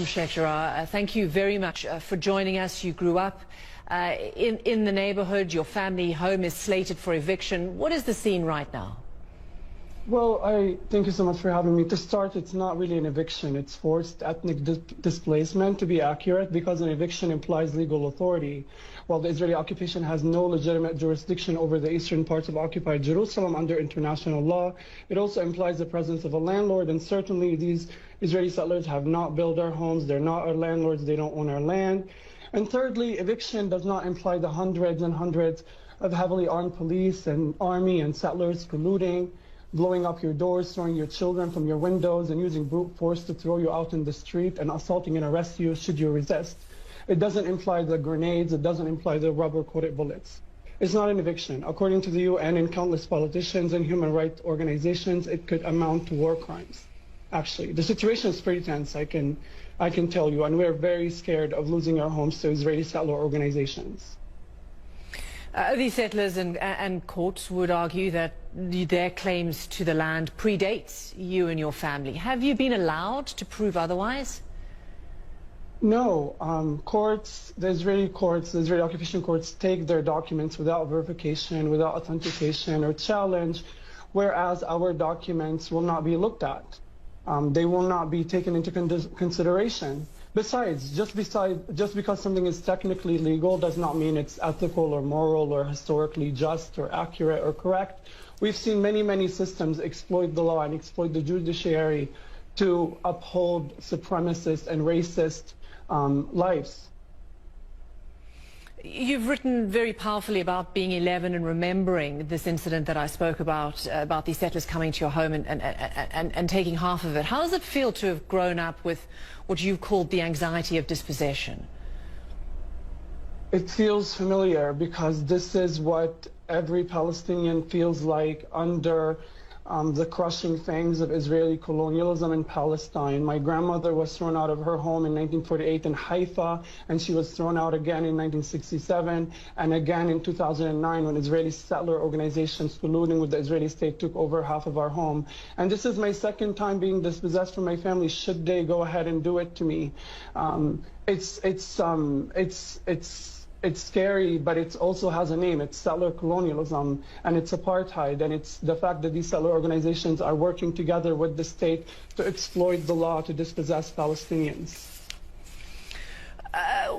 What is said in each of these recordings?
Sheikh Jarrah, thank you very much for joining us. You grew up in the neighborhood. Your family home is slated for eviction. What is the scene right now? Well, thank you so much for having me. To start, it's not really an eviction. It's forced ethnic displacement, to be accurate, because an eviction implies legal authority. While the Israeli occupation has no legitimate jurisdiction over the eastern parts of occupied Jerusalem under international law, it also implies the presence of a landlord, and certainly these Israeli settlers have not built our homes. They're not our landlords. They don't own our land. And thirdly, eviction does not imply the hundreds and hundreds of heavily armed police and army and settlers colluding, blowing up your doors, throwing your children from your windows, and using brute force to throw you out in the street and assaulting and arrest you should you resist. It doesn't imply the grenades. It doesn't imply the rubber-coated bullets. It's not an eviction. According to the UN and countless politicians and human rights organizations, it could amount to war crimes. Actually, the situation is pretty tense, I can tell you, and we're very scared of losing our homes to Israeli settler organizations. These settlers and courts would argue that their claims to the land predates you and your family. Have you been allowed to prove otherwise? No. The Israeli occupation courts take their documents without verification, without authentication or challenge, whereas our documents will not be looked at. They will not be taken into consideration. Besides, just because something is technically legal does not mean it's ethical or moral or historically just or accurate or correct. We've seen many systems exploit the law and exploit the judiciary to uphold supremacist and racist lives. You've written very powerfully about being 11 and remembering this incident that I spoke about these settlers coming to your home and taking half of it. How does it feel to have grown up with what you've called the anxiety of dispossession? It feels familiar because this is what every Palestinian feels like under the crushing fangs of Israeli colonialism in Palestine. My grandmother was thrown out of her home in 1948 in Haifa, and she was thrown out again in 1967 and again in 2009 when Israeli settler organizations colluding with the Israeli state took over half of our home. And this is my second time being dispossessed from my family should they go ahead and do it to me. It's scary, but it also has a name. It's settler colonialism, and it's apartheid, and it's the fact that these settler organizations are working together with the state to exploit the law to dispossess Palestinians.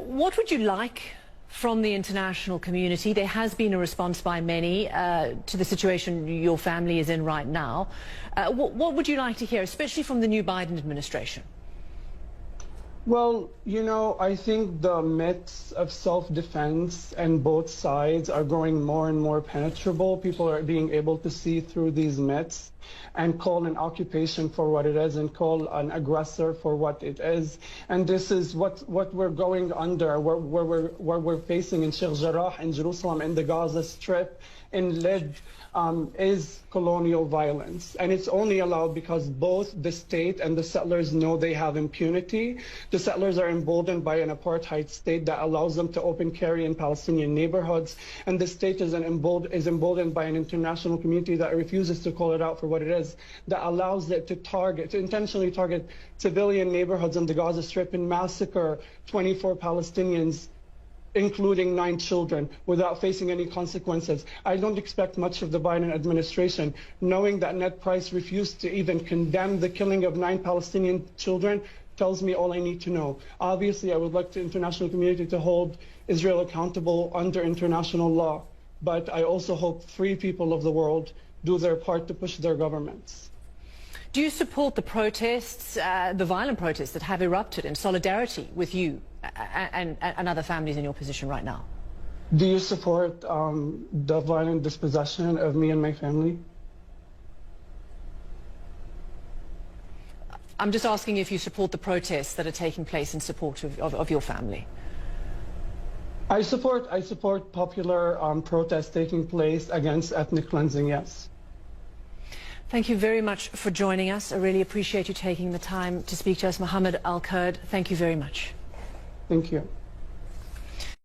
What would you like from the international community? There has been a response by many to the situation your family is in right now. What would you like to hear, especially from the new Biden administration? Well, you know, I think the myths of self-defense and both sides are growing more and more penetrable. People are being able to see through these myths and call an occupation for what it is and call an aggressor for what it is. And this is what we're going under, where we're facing in Sheikh Jarrah, in Jerusalem, in the Gaza Strip, in Lid, is colonial violence. And it's only allowed because both the state and the settlers know they have impunity. The settlers are emboldened by an apartheid state that allows them to open carry in Palestinian neighborhoods. And the state is emboldened by an international community that refuses to call it out for what it is, that allows it to intentionally target civilian neighborhoods in the Gaza Strip and massacre 24 Palestinians, including 9 children, without facing any consequences. I don't expect much of the Biden administration. Knowing that Ned Price refused to even condemn the killing of 9 Palestinian children tells me all I need to know. Obviously, I would like the international community to hold Israel accountable under international law, but I also hope free people of the world do their part to push their governments. Do you support the protests, the violent protests that have erupted in solidarity with you and other families in your position right now? Do you support the violent dispossession of me and my family? I'm just asking if you support the protests that are taking place in support of your family. I support popular protests taking place against ethnic cleansing, yes. Thank you very much for joining us. I really appreciate you taking the time to speak to us. Mohammed Al-Kurd, thank you very much. Thank you.